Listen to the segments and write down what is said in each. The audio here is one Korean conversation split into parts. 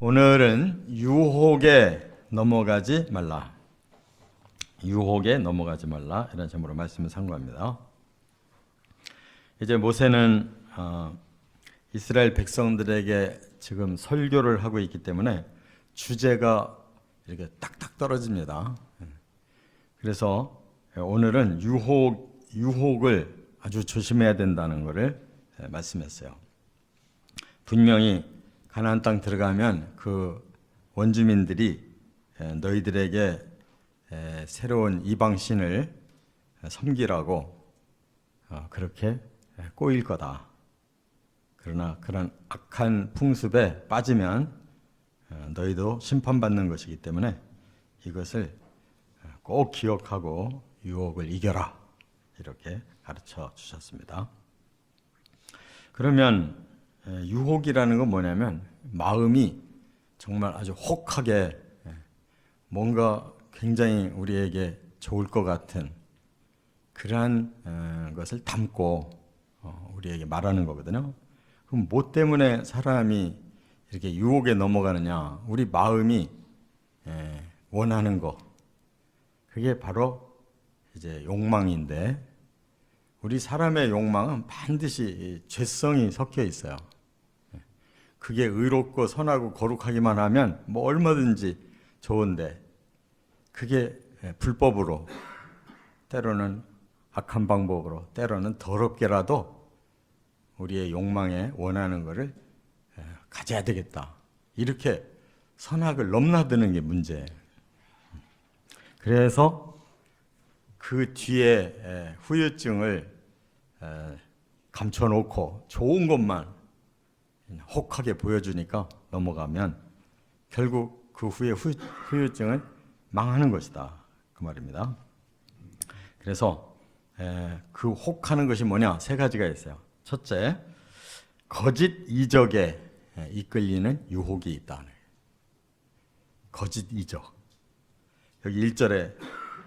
오늘은 유혹에 넘어가지 말라. 유혹에 넘어가지 말라. 이런 제목으로 말씀을 상고합니다. 이제 모세는 이스라엘 백성들에게 지금 설교를 하고 있기 때문에 주제가 이렇게 딱딱 떨어집니다. 그래서 오늘은 유혹을 아주 조심해야 된다는 것을 말씀했어요. 분명히 가나안 땅 들어가면 그 원주민들이 너희들에게 새로운 이방신을 섬기라고 그렇게 꼬일 거다. 그러나 그런 악한 풍습에 빠지면 너희도 심판받는 것이기 때문에 이것을 꼭 기억하고 유혹을 이겨라. 이렇게 가르쳐 주셨습니다. 그러면 유혹이라는 건 뭐냐면 마음이 정말 아주 혹하게 뭔가 굉장히 우리에게 좋을 것 같은 그러한 것을 담고 우리에게 말하는 거거든요. 그럼 뭐 때문에 사람이 이렇게 유혹에 넘어가느냐? 우리 마음이 원하는 거, 그게 바로 이제 욕망인데, 우리 사람의 욕망은 반드시 죄성이 섞여 있어요. 그게 의롭고 선하고 거룩하기만 하면 뭐 얼마든지 좋은데, 그게 불법으로, 때로는 악한 방법으로, 때로는 더럽게라도 우리의 욕망에 원하는 것을 가져야 되겠다. 이렇게 선악을 넘나드는 게 문제예요. 그래서 그 뒤에 후유증을 감춰놓고 좋은 것만 혹하게 보여주니까 넘어가면 결국 그 후에 후유증은 망하는 것이다. 그 말입니다. 그래서 그 혹하는 것이 뭐냐? 세 가지가 있어요. 첫째, 거짓 이적에 이끌리는 유혹이 있다. 거짓 이적. 여기 1절에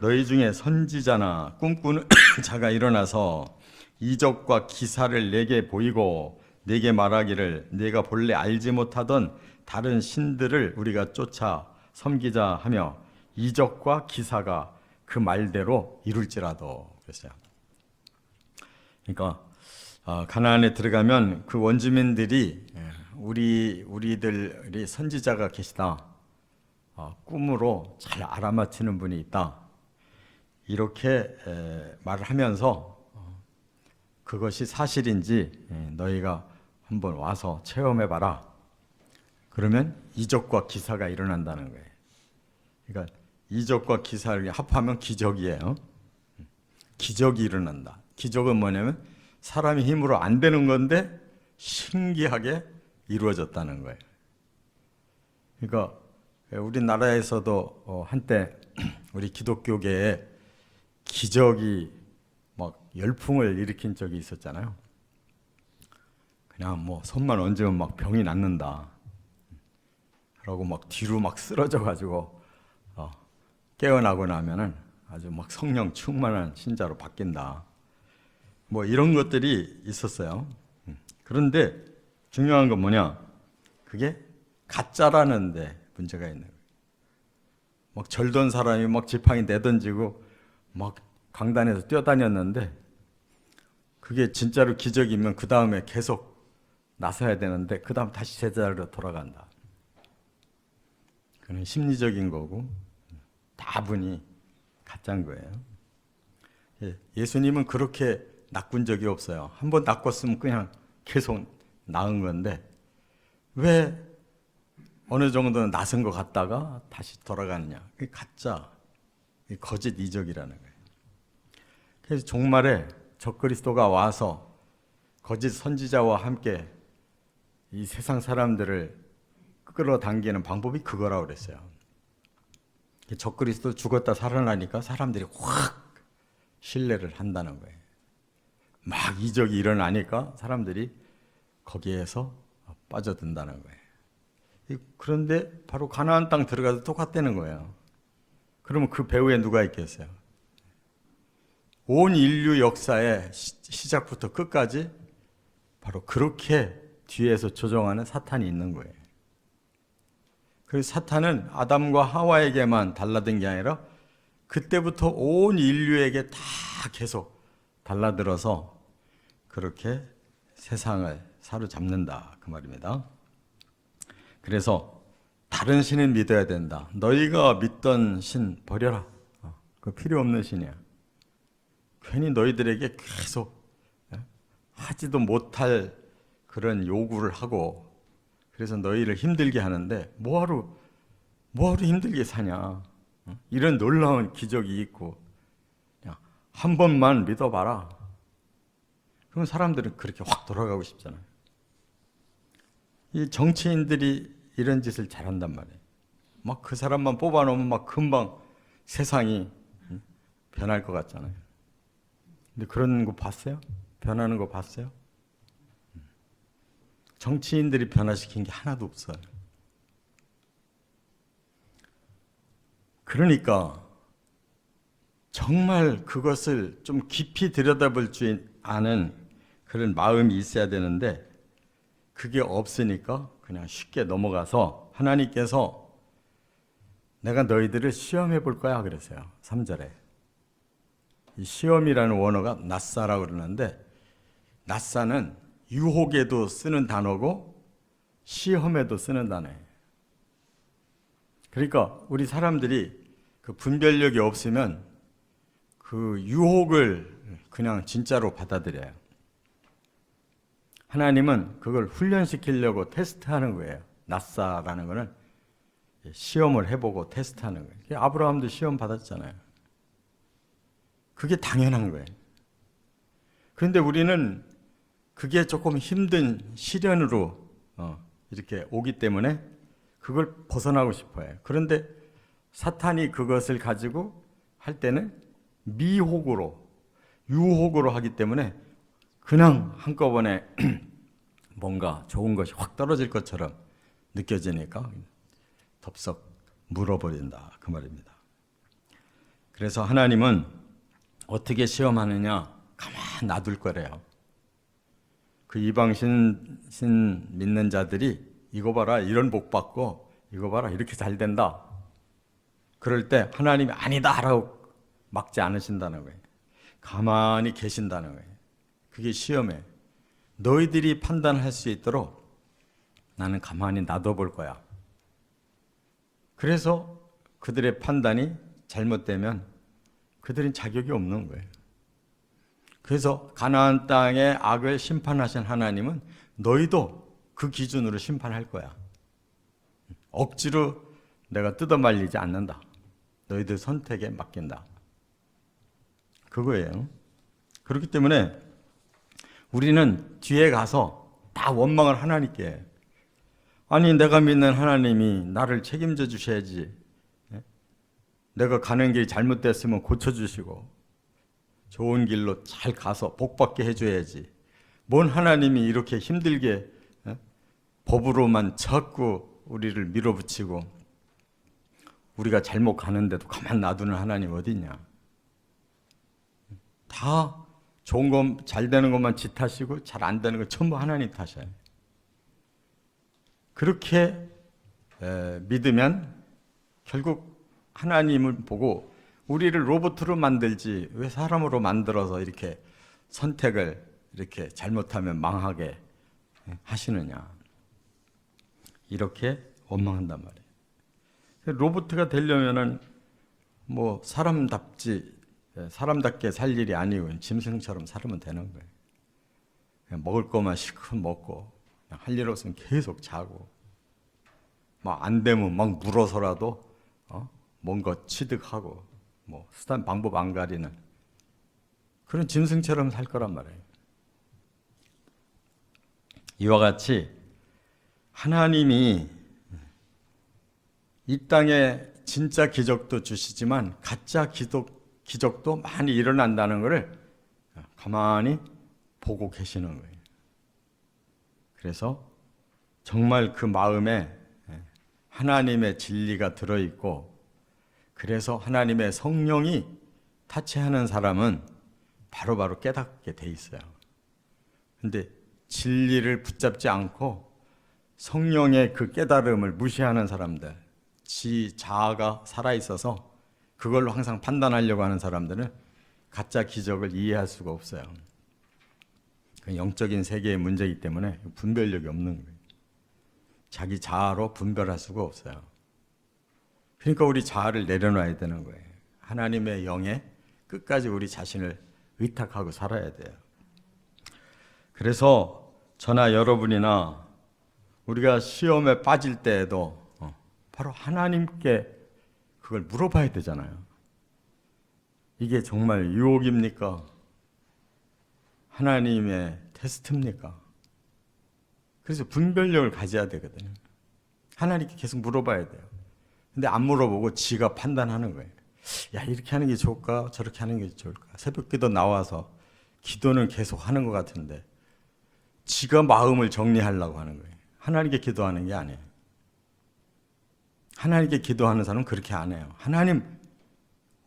너희 중에 선지자나 꿈꾸는 자가 일어나서 이적과 기사를 내게 보이고 내게 말하기를 내가 본래 알지 못하던 다른 신들을 우리가 쫓아 섬기자 하며 이적과 기사가 그 말대로 이룰지라도 그랬어요. 그러니까 가나안에 들어가면 그 원주민들이 우리들이 선지자가 계시다, 꿈으로 잘 알아맞히는 분이 있다, 이렇게 말을 하면서 그것이 사실인지 너희가 한번 와서 체험해봐라. 그러면 이적과 기사가 일어난다는 거예요. 그러니까 이적과 기사를 합하면 기적이에요. 기적이 일어난다. 기적은 뭐냐면 사람의 힘으로 안 되는 건데 신기하게 이루어졌다는 거예요. 그러니까 우리나라에서도 한때 우리 기독교계에 기적이 막 열풍을 일으킨 적이 있었잖아요. 그냥 뭐 손만 얹으면 막 병이 낫는다. 그러고 막 뒤로 막 쓰러져 가지고 깨어나고 나면은 아주 막 성령 충만한 신자로 바뀐다. 뭐 이런 것들이 있었어요. 그런데 중요한 건 뭐냐? 그게 가짜라는데 문제가 있는 거예요. 막 절던 사람이 막 지팡이 내던지고 막 강단에서 뛰어다녔는데 그게 진짜로 기적이면 그 다음에 계속 나서야 되는데 그 다음 다시 제자리로 돌아간다. 그건 심리적인 거고 다분히 가짜인 거예요. 예수님은 그렇게 낚은 적이 없어요. 한번 낚았으면 그냥 계속 나은 건데 왜 어느 정도는 나선 것 같다가 다시 돌아가느냐. 그게 가짜, 거짓 이적이라는 거예요. 그래서 종말에 적그리스도가 와서 거짓 선지자와 함께 이 세상 사람들을 끌어당기는 방법이 그거라고 그랬어요. 적그리스도 죽었다 살아나니까 사람들이 확 신뢰를 한다는 거예요. 막 이적이 일어나니까 사람들이 거기에서 빠져든다는 거예요. 그런데 바로 가나안 땅 들어가도 똑같다는 거예요. 그러면 그 배후에 누가 있겠어요? 온 인류 역사의 시작부터 끝까지 바로 그렇게 뒤에서 조종하는 사탄이 있는 거예요. 그 사탄은 아담과 하와에게만 달라든 게 아니라 그때부터 온 인류에게 다 계속 달라들어서 그렇게 세상을 사로잡는다 그 말입니다. 그래서 다른 신을 믿어야 된다. 너희가 믿던 신 버려라. 그 필요 없는 신이야. 괜히 너희들에게 계속 하지도 못할 그런 요구를 하고 그래서 너희를 힘들게 하는데 뭐하러 힘들게 사냐. 이런 놀라운 기적이 있고 그냥 한 번만 믿어봐라. 그럼 사람들은 그렇게 확 돌아가고 싶잖아요. 이 정치인들이 이런 짓을 잘한단 말이에요. 막 그 사람만 뽑아놓으면 막 금방 세상이 변할 것 같잖아요. 근데 그런 거 봤어요? 변하는 거 봤어요? 정치인들이 변화시킨 게 하나도 없어요. 그러니까 정말 그것을 좀 깊이 들여다볼 줄 아는 그런 마음이 있어야 되는데 그게 없으니까 그냥 쉽게 넘어가서 하나님께서 내가 너희들을 시험해 볼 거야 그랬어요. 3절에. 이 시험이라는 원어가 낫사라고 그러는데 낫사는 유혹에도 쓰는 단어고 시험에도 쓰는 단어예요. 그러니까 우리 사람들이 그 분별력이 없으면 그 유혹을 그냥 진짜로 받아들여요. 하나님은 그걸 훈련시키려고 테스트하는 거예요. 낫사라는 거는 시험을 해보고 테스트하는 거예요. 아브라함도 시험 받았잖아요. 그게 당연한 거예요. 그런데 우리는 그게 조금 힘든 시련으로 이렇게 오기 때문에 그걸 벗어나고 싶어요. 그런데 사탄이 그것을 가지고 할 때는 미혹으로, 유혹으로 하기 때문에 그냥 한꺼번에 뭔가 좋은 것이 확 떨어질 것처럼 느껴지니까 덥석 물어버린다 그 말입니다. 그래서 하나님은 어떻게 시험하느냐 가만 놔둘 거래요. 그 이방신 믿는 자들이 이거 봐라 이런 복 받고 이거 봐라 이렇게 잘 된다. 그럴 때 하나님이 아니다라고 막지 않으신다는 거예요. 가만히 계신다는 거예요. 그게 시험에 너희들이 판단할 수 있도록 나는 가만히 놔둬볼 거야. 그래서 그들의 판단이 잘못되면 그들은 자격이 없는 거예요. 그래서 가나안 땅의 악을 심판하신 하나님은 너희도 그 기준으로 심판할 거야. 억지로 내가 뜯어말리지 않는다. 너희들 선택에 맡긴다. 그거예요. 그렇기 때문에 우리는 뒤에 가서 다 원망을 하나님께 해. 아니 내가 믿는 하나님이 나를 책임져 주셔야지. 내가 가는 길이 잘못됐으면 고쳐주시고 좋은 길로 잘 가서 복받게 해줘야지. 뭔 하나님이 이렇게 힘들게 법으로만 자꾸 우리를 밀어붙이고 우리가 잘못 가는데도 가만 놔두는 하나님 어디 있냐. 다 좋은 것, 잘 되는 것만 지 탓이고 잘 안 되는 건 전부 하나님 탓이에요. 그렇게 믿으면 결국 하나님을 보고 우리를 로봇으로 만들지 왜 사람으로 만들어서 이렇게 선택을 이렇게 잘못하면 망하게 하시느냐. 이렇게 원망한단 말이에요. 로봇가 되려면은 뭐 사람답게 살 일이 아니고 짐승처럼 살면 되는 거예요. 그냥 먹을 것만 실컷 먹고 할 일 없으면 계속 자고 막 안 되면 막 물어서라도 뭔가 취득하고 뭐 수단 방법 안 가리는 그런 짐승처럼 살 거란 말이에요. 이와 같이 하나님이 이 땅에 진짜 기적도 주시지만 가짜 기적도 많이 일어난다는 것을 가만히 보고 계시는 거예요. 그래서 정말 그 마음에 하나님의 진리가 들어있고 그래서 하나님의 성령이 타치하는 사람은 바로바로 깨닫게 돼 있어요. 근데 진리를 붙잡지 않고 성령의 그 깨달음을 무시하는 사람들, 지 자아가 살아있어서 그걸로 항상 판단하려고 하는 사람들은 가짜 기적을 이해할 수가 없어요. 그 영적인 세계의 문제이기 때문에 분별력이 없는 거예요. 자기 자아로 분별할 수가 없어요. 그러니까 우리 자아를 내려놔야 되는 거예요. 하나님의 영에 끝까지 우리 자신을 의탁하고 살아야 돼요. 그래서 저나 여러분이나 우리가 시험에 빠질 때에도 바로 하나님께 그걸 물어봐야 되잖아요. 이게 정말 유혹입니까? 하나님의 테스트입니까? 그래서 분별력을 가져야 되거든요. 하나님께 계속 물어봐야 돼요. 근데 안 물어보고 지가 판단하는 거예요. 야, 이렇게 하는 게 좋을까? 저렇게 하는 게 좋을까? 새벽 기도 나와서 기도는 계속 하는 것 같은데 지가 마음을 정리하려고 하는 거예요. 하나님께 기도하는 게 아니에요. 하나님께 기도하는 사람은 그렇게 안 해요. 하나님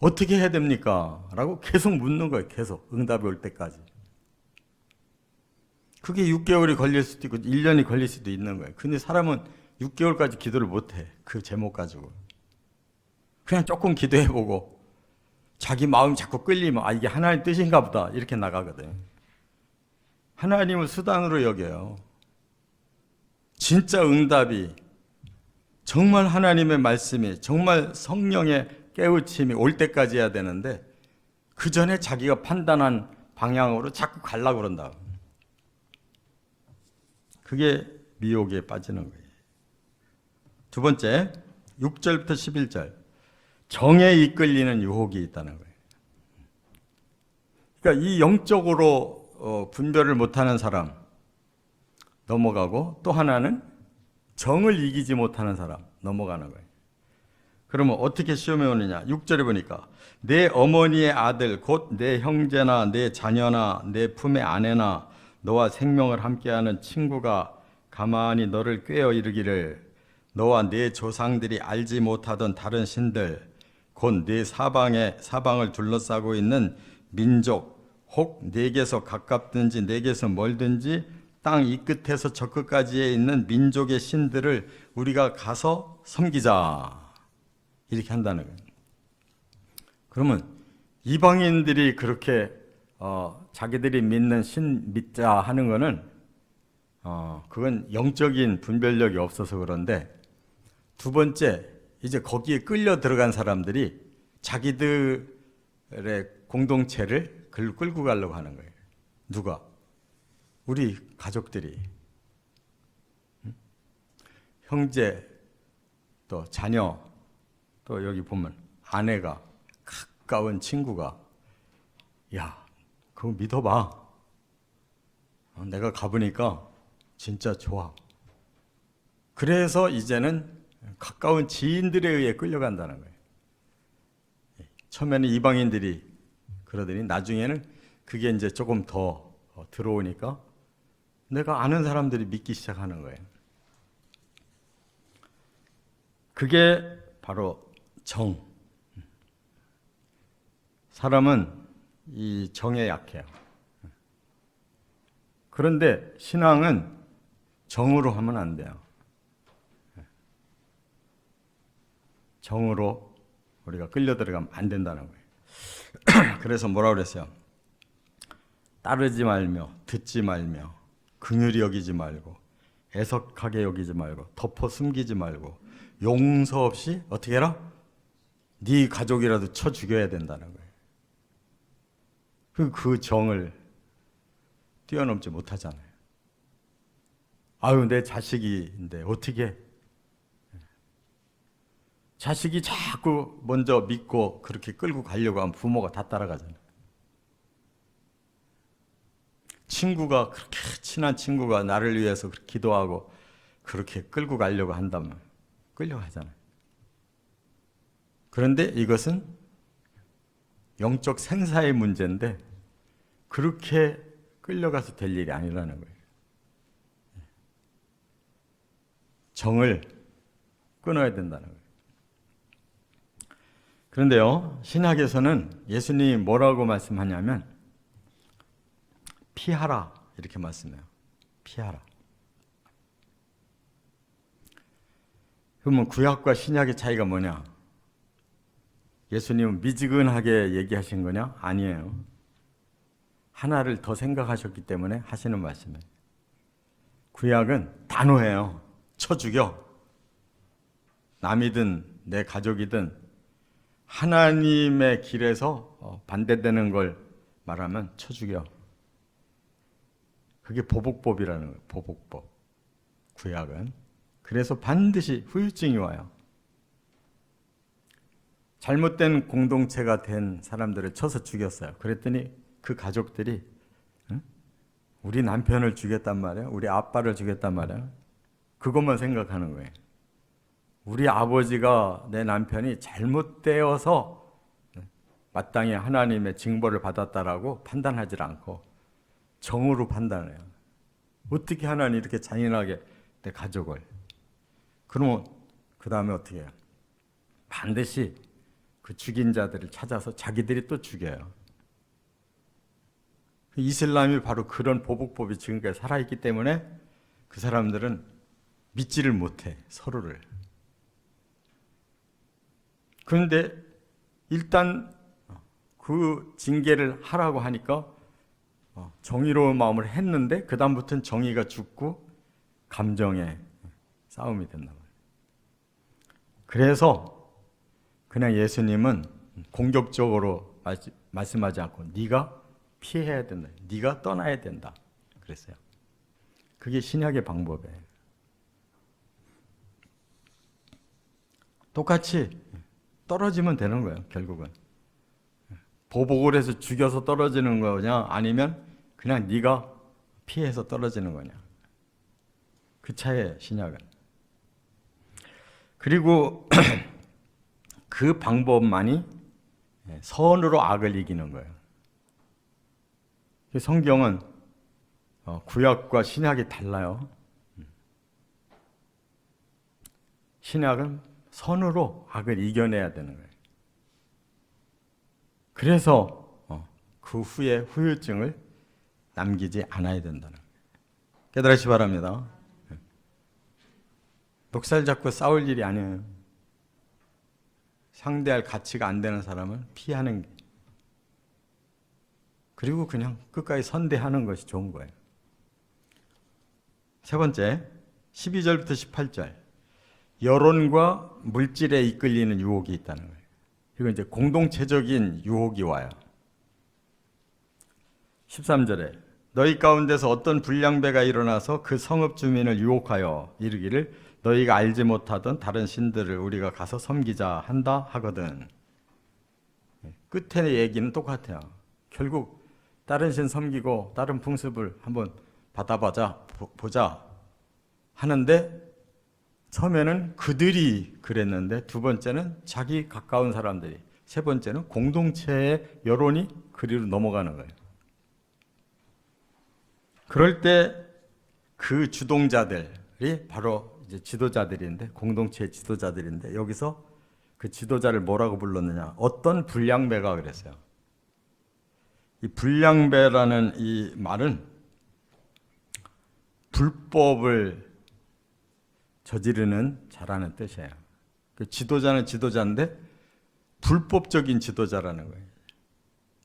어떻게 해야 됩니까? 라고 계속 묻는 거예요. 계속 응답이 올 때까지. 그게 6개월이 걸릴 수도 있고 1년이 걸릴 수도 있는 거예요. 근데 사람은 6개월까지 기도를 못해. 그 제목 가지고. 그냥 조금 기도해보고 자기 마음이 자꾸 끌리면 아, 이게 하나님 뜻인가 보다 이렇게 나가거든요. 하나님을 수단으로 여겨요. 진짜 응답이 정말 하나님의 말씀이 정말 성령의 깨우침이 올 때까지 해야 되는데 그 전에 자기가 판단한 방향으로 자꾸 가려고 그런다. 그게 미혹에 빠지는 거예요. 두 번째, 6절부터 11절. 정에 이끌리는 유혹이 있다는 거예요. 그러니까 이 영적으로 분별을 못하는 사람 넘어가고 또 하나는 정을 이기지 못하는 사람 넘어가는 거예요. 그러면 어떻게 시험에 오느냐? 6절에 보니까 내 어머니의 아들 곧 내 형제나 내 자녀나 내 품의 아내나 너와 생명을 함께하는 친구가 가만히 너를 꾀어 이르기를 너와 네 조상들이 알지 못하던 다른 신들 곧 네 사방을 둘러싸고 있는 민족 혹 네게서 가깝든지 네게서 멀든지 땅 이 끝에서 저 끝까지에 있는 민족의 신들을 우리가 가서 섬기자 이렇게 한다는 거예요. 그러면 이방인들이 그렇게 자기들이 믿는 신 믿자 하는 거는 그건 영적인 분별력이 없어서 그런데 두 번째 이제 거기에 끌려 들어간 사람들이 자기들의 공동체를 끌고 가려고 하는 거예요. 누가? 우리 가족들이 형제 또 자녀 또 여기 보면 아내가 가까운 친구가 야 그거 믿어봐. 내가 가보니까 진짜 좋아. 그래서 이제는 가까운 지인들에 의해 끌려간다는 거예요. 처음에는 이방인들이 그러더니 나중에는 그게 이제 조금 더 들어오니까 내가 아는 사람들이 믿기 시작하는 거예요. 그게 바로 정. 사람은 이 정에 약해요. 그런데 신앙은 정으로 하면 안 돼요. 정으로 우리가 끌려 들어가면 안 된다는 거예요. 그래서 뭐라고 그랬어요? 따르지 말며 듣지 말며 긍휼히 여기지 말고 애석하게 여기지 말고 덮어 숨기지 말고 용서 없이 어떻게 해라? 네 가족이라도 쳐 죽여야 된다는 거예요. 그 정을 뛰어넘지 못하잖아요. 아유 내 자식인데 어떻게 자식이 자꾸 먼저 믿고 그렇게 끌고 가려고 하면 부모가 다 따라가잖아요. 친구가 그렇게 친한 친구가 나를 위해서 기도하고 그렇게 끌고 가려고 한다면 끌려가잖아요. 그런데 이것은 영적 생사의 문제인데 그렇게 끌려가서 될 일이 아니라는 거예요. 정을 끊어야 된다는 거예요. 그런데요, 신학에서는 예수님이 뭐라고 말씀하냐면 피하라 이렇게 말씀해요. 피하라. 그러면 구약과 신약의 차이가 뭐냐? 예수님은 미지근하게 얘기하신 거냐? 아니에요. 하나를 더 생각하셨기 때문에 하시는 말씀이에요. 구약은 단호해요. 쳐 죽여. 남이든 내 가족이든 하나님의 길에서 반대되는 걸 말하면 쳐 죽여. 그게 보복법이라는 거예요. 보복법. 구약은. 그래서 반드시 후유증이 와요. 잘못된 공동체가 된 사람들을 쳐서 죽였어요. 그랬더니 그 가족들이 우리 남편을 죽였단 말이야. 우리 아빠를 죽였단 말이야. 그것만 생각하는 거예요. 우리 아버지가 내 남편이 잘못되어서 마땅히 하나님의 징벌을 받았다라고 판단하지 않고 정으로 판단해요. 어떻게 하나님 이렇게 잔인하게 내 가족을. 그러면 그 다음에 어떻게 해요? 반드시 그 죽인 자들을 찾아서 자기들이 또 죽여요. 이슬람이 바로 그런 보복법이 지금까지 살아있기 때문에 그 사람들은 믿지를 못해, 서로를. 그런데 일단 그 징계를 하라고 하니까 정의로운 마음을 했는데 그 다음부터는 정의가 죽고 감정의 싸움이 된단 말이에요. 그래서 그냥 예수님은 공격적으로 말씀하지 않고 네가 피해야 된다. 네가 떠나야 된다. 그랬어요. 그게 신약의 방법이에요. 똑같이 떨어지면 되는 거예요. 결국은. 보복을 해서 죽여서 떨어지는 거냐 아니면 그냥 네가 피해서 떨어지는 거냐. 그 차이에 신약은. 그리고 그 방법만이 선으로 악을 이기는 거예요. 성경은 구약과 신약이 달라요. 신약은 선으로 악을 이겨내야 되는 거예요. 그래서 그 후에 후유증을 남기지 않아야 된다는 거예요. 깨달으시 바랍니다. 멱살 잡고 싸울 일이 아니에요. 상대할 가치가 안 되는 사람은 피하는 게. 그리고 그냥 끝까지 선대하는 것이 좋은 거예요. 세 번째, 12절부터 18절. 여론과 물질에 이끌리는 유혹이 있다는 거예요. 이건 이제 공동체적인 유혹이 와요. 13절에 너희 가운데서 어떤 불량배가 일어나서 그 성읍 주민을 유혹하여 이르기를 너희가 알지 못하던 다른 신들을 우리가 가서 섬기자 한다 하거든. 끝의 얘기는 똑같아요. 결국 다른 신 섬기고 다른 풍습을 한번 보자 하는데 처음에는 그들이 그랬는데 두 번째는 자기 가까운 사람들이, 세 번째는 공동체의 여론이 그리로 넘어가는 거예요. 그럴 때 그 주동자들이 바로 이제 지도자들인데, 공동체의 지도자들인데, 여기서 그 지도자를 뭐라고 불렀느냐? 어떤 불량배가 그랬어요. 이 불량배라는 이 말은 불법을 저지르는 자라는 뜻이에요. 그 지도자는 지도자인데 불법적인 지도자라는 거예요.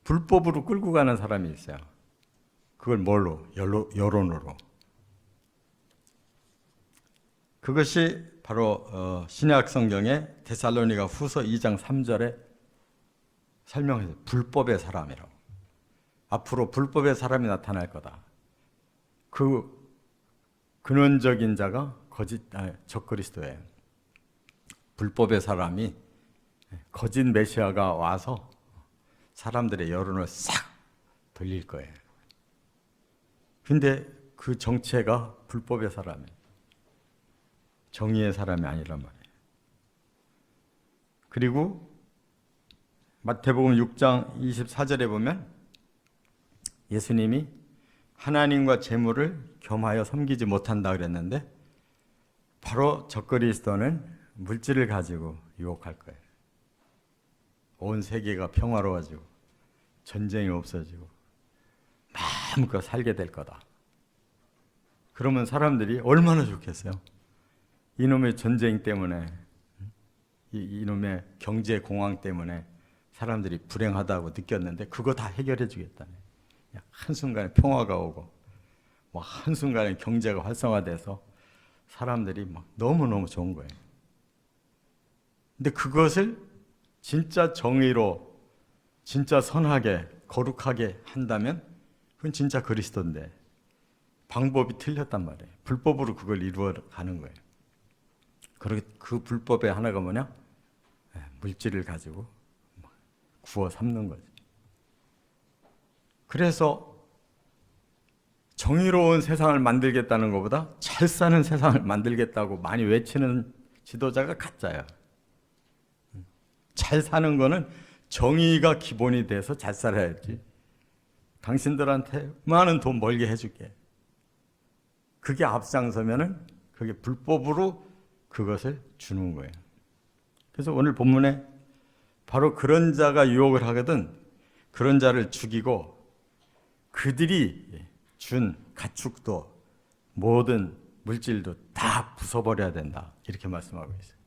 불법으로 끌고 가는 사람이 있어요. 그걸 뭘로? 여론으로. 그것이 바로 신약 성경의 데살로니가 후서 2장 3절에 설명해서 불법의 사람이라고. 앞으로 불법의 사람이 나타날 거다. 그 근원적인 자가 적그리스도예요. 불법의 사람이 거짓 메시아가 와서 사람들의 여론을 싹 돌릴 거예요. 근데 그 정체가 불법의 사람이에요. 정의의 사람이 아니란 말이에요. 그리고 마태복음 6장 24절에 보면 예수님이 하나님과 재물을 겸하여 섬기지 못한다 그랬는데 바로 적그리스도는 물질을 가지고 유혹할 거예요. 온 세계가 평화로워지고 전쟁이 없어지고 마음껏 살게 될 거다. 그러면 사람들이 얼마나 좋겠어요. 이놈의 전쟁 때문에, 이놈의 경제 공황 때문에 사람들이 불행하다고 느꼈는데 그거 다 해결해 주겠다네. 한순간에 평화가 오고 뭐 한순간에 경제가 활성화돼서 사람들이 막 너무너무 좋은 거예요. 근데 그것을 진짜 정의로, 진짜 선하게, 거룩하게 한다면 그건 진짜 그리스도인데 방법이 틀렸단 말이에요. 불법으로 그걸 이루어가는 거예요. 그 불법의 하나가 뭐냐? 물질을 가지고 구워 삼는 거죠. 그래서 정의로운 세상을 만들겠다는 것보다 잘 사는 세상을 만들겠다고 많이 외치는 지도자가 가짜야. 잘 사는 거는 정의가 기본이 돼서 잘 살아야지. 당신들한테 많은 돈 벌게 해줄게. 그게 앞장서면은 그게 불법으로 그것을 주는 거예요. 그래서 오늘 본문에 바로 그런 자가 유혹을 하거든 그런 자를 죽이고 그들이 준 가축도 모든 물질도 다 부숴버려야 된다. 이렇게 말씀하고 있어요.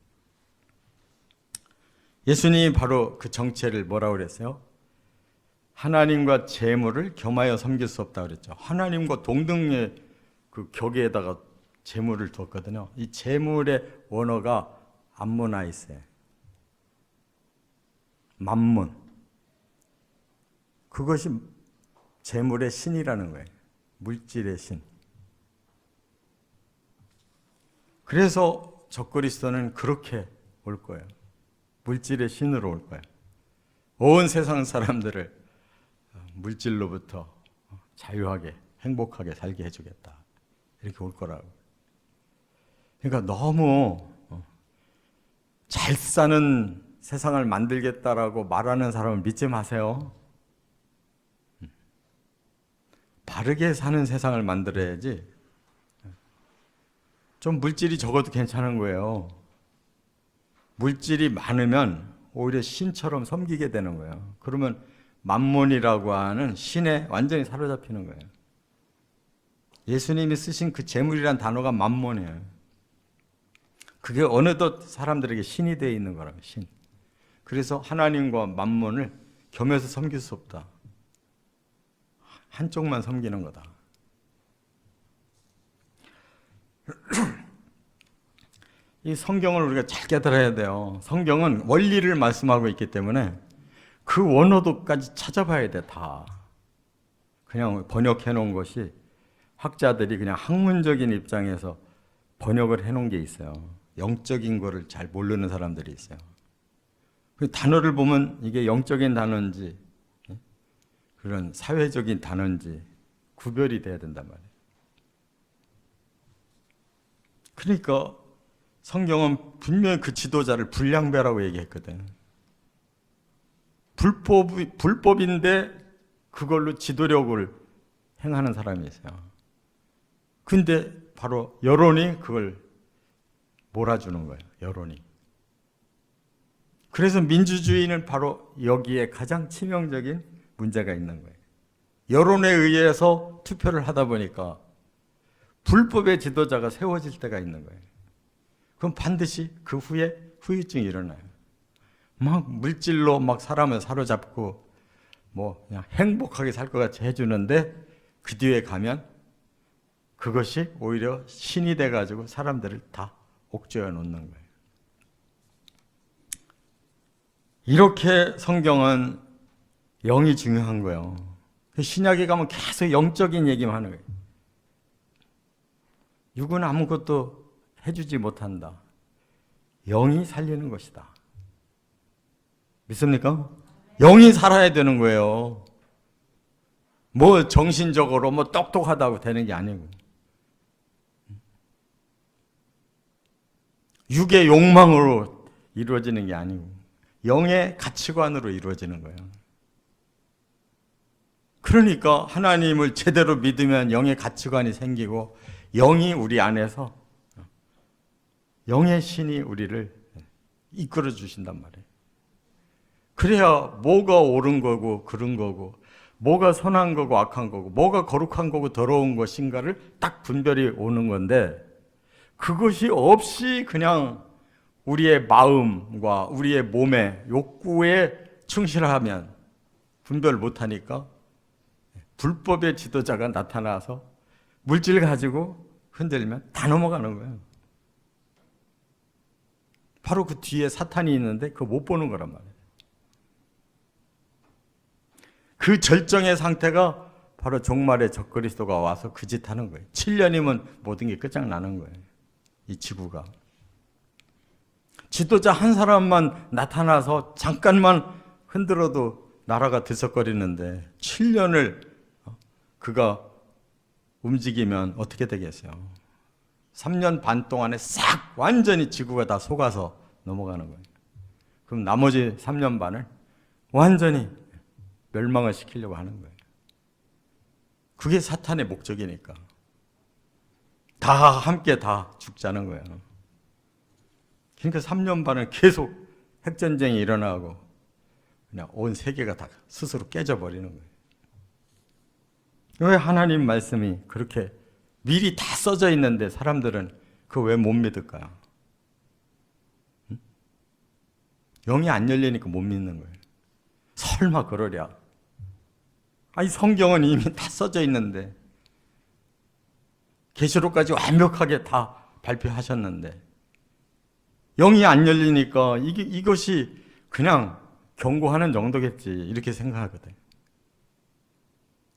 예수님이 바로 그 정체를 뭐라고 그랬어요? 하나님과 재물을 겸하여 섬길 수 없다고 그랬죠. 하나님과 동등의 그 격에다가 재물을 두었거든요. 이 재물의 원어가 암모나이스예요. 만문. 그것이 재물의 신이라는 거예요. 물질의 신. 그래서 적그리스도는 그렇게 올 거예요. 물질의 신으로 올 거예요. 온 세상 사람들을 물질로부터 자유하게 행복하게 살게 해주겠다. 이렇게 올 거라고. 그러니까 너무 잘 사는 세상을 만들겠다라고 말하는 사람을 믿지 마세요. 바르게 사는 세상을 만들어야지. 좀 물질이 적어도 괜찮은 거예요. 물질이 많으면 오히려 신처럼 섬기게 되는 거예요. 그러면 만몬이라고 하는 신에 완전히 사로잡히는 거예요. 예수님이 쓰신 그 재물이란 단어가 만몬이에요. 그게 어느덧 사람들에게 신이 되어 있는 거라고, 신. 그래서 하나님과 만몬을 겸해서 섬길 수 없다. 한쪽만 섬기는 거다. 이 성경을 우리가 잘 깨달아야 돼요. 성경은 원리를 말씀하고 있기 때문에 그 원어도까지 찾아봐야 돼, 다. 그냥 번역해 놓은 것이 학자들이 그냥 학문적인 입장에서 번역을 해 놓은 게 있어요. 영적인 거를 잘 모르는 사람들이 있어요. 그 단어를 보면 이게 영적인 단어인지 그런 사회적인 단어인지 구별이 돼야 된단 말이에요. 그러니까 성경은 분명히 그 지도자를 불량배라고 얘기했거든. 불법인데 그걸로 지도력을 행하는 사람이 있어요. 근데 바로 여론이 그걸 몰아주는 거예요. 여론이. 그래서 민주주의는 바로 여기에 가장 치명적인 문제가 있는 거예요. 여론에 의해서 투표를 하다 보니까 불법의 지도자가 세워질 때가 있는 거예요. 그럼 반드시 그 후에 후유증이 일어나요. 막 물질로 막 사람을 사로잡고 뭐 그냥 행복하게 살 것 같이 해주는데 그 뒤에 가면 그것이 오히려 신이 돼가지고 사람들을 다 옥죄어 놓는 거예요. 이렇게 성경은 영이 중요한 거예요. 신약에 가면 계속 영적인 얘기만 하는 거예요. 육은 아무것도 해주지 못한다. 영이 살리는 것이다. 믿습니까? 영이 살아야 되는 거예요. 뭐 정신적으로 뭐 똑똑하다고 되는 게 아니고. 육의 욕망으로 이루어지는 게 아니고 영의 가치관으로 이루어지는 거예요. 그러니까 하나님을 제대로 믿으면 영의 가치관이 생기고 영이 우리 안에서 영의 신이 우리를 이끌어 주신단 말이에요. 그래야 뭐가 옳은 거고 그른 거고 뭐가 선한 거고 악한 거고 뭐가 거룩한 거고 더러운 것인가를 딱 분별이 오는 건데 그것이 없이 그냥 우리의 마음과 우리의 몸의 욕구에 충실하면 분별 못하니까 불법의 지도자가 나타나서 물질 가지고 흔들면 다 넘어가는 거예요. 바로 그 뒤에 사탄이 있는데 그거 못 보는 거란 말이에요. 그 절정의 상태가 바로 종말의 적그리스도가 와서 그 짓 하는 거예요. 7년이면 모든 게 끝장나는 거예요. 이 지구가. 지도자 한 사람만 나타나서 잠깐만 흔들어도 나라가 들썩거리는데 7년을 그가 움직이면 어떻게 되겠어요? 3년 반 동안에 싹 완전히 지구가 다 속아서 넘어가는 거예요. 그럼 나머지 3년 반을 완전히 멸망을 시키려고 하는 거예요. 그게 사탄의 목적이니까. 다 함께 다 죽자는 거예요. 그러니까 3년 반은 계속 핵전쟁이 일어나고 그냥 온 세계가 다 스스로 깨져버리는 거예요. 왜 하나님 말씀이 그렇게 미리 다 써져 있는데 사람들은 그거 왜 못 믿을까요? 응? 영이 안 열리니까 못 믿는 거예요. 설마 그러랴. 아니 성경은 이미 다 써져 있는데 계시록까지 완벽하게 다 발표하셨는데 영이 안 열리니까 이것이 그냥 경고하는 정도겠지 이렇게 생각하거든.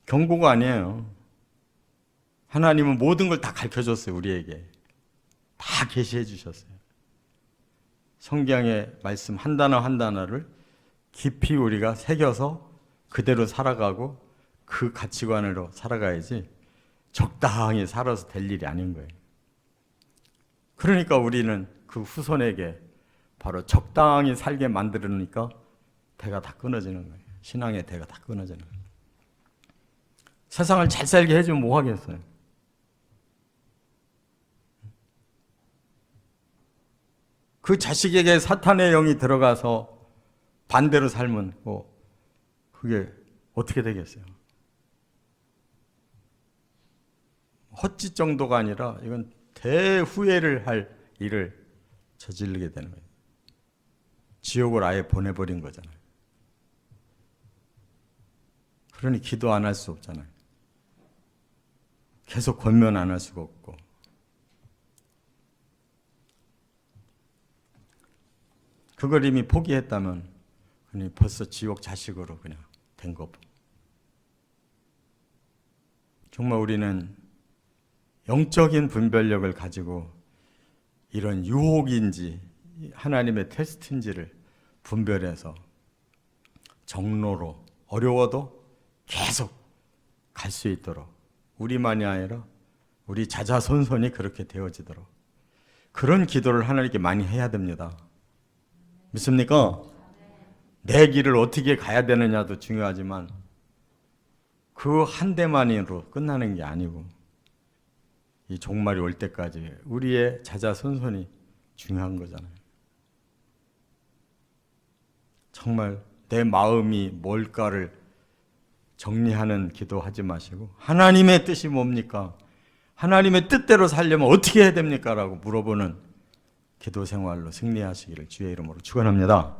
경고가 아니에요. 하나님은 모든 걸 다 가르쳐줬어요. 우리에게 다 계시해 주셨어요. 성경의 말씀 한 단어 한 단어를 깊이 우리가 새겨서 그대로 살아가고 그 가치관으로 살아가야지 적당히 살아서 될 일이 아닌 거예요. 그러니까 우리는 그 후손에게 바로 적당히 살게 만들으니까 대가 다 끊어지는 거예요. 신앙의 대가 다 끊어지는 거예요. 세상을 잘 살게 해주면 뭐 하겠어요? 그 자식에게 사탄의 영이 들어가서 반대로 살면 그게 어떻게 되겠어요? 헛짓 정도가 아니라 이건 대후회를 할 일을 저지르게 되는 거예요. 지옥을 아예 보내버린 거잖아요. 그러니 기도 안 할 수 없잖아요. 계속 권면 안 할 수가 없고. 그걸 이미 포기했다면 그냥 벌써 지옥 자식으로 그냥 된 거고. 정말 우리는 영적인 분별력을 가지고 이런 유혹인지 하나님의 테스트인지를 분별해서 정로로 어려워도 계속 갈 수 있도록 우리만이 아니라 우리 자자손손이 그렇게 되어지도록 그런 기도를 하나님께 많이 해야 됩니다. 믿습니까? 내 길을 어떻게 가야 되느냐도 중요하지만 그 한 대만으로 끝나는 게 아니고 이 종말이 올 때까지 우리의 자자손손이 중요한 거잖아요. 정말 내 마음이 뭘까를 정리하는 기도하지 마시고 하나님의 뜻이 뭡니까? 하나님의 뜻대로 살려면 어떻게 해야 됩니까? 라고 물어보는 기도 생활로 승리하시기를 주의 이름으로 축원합니다.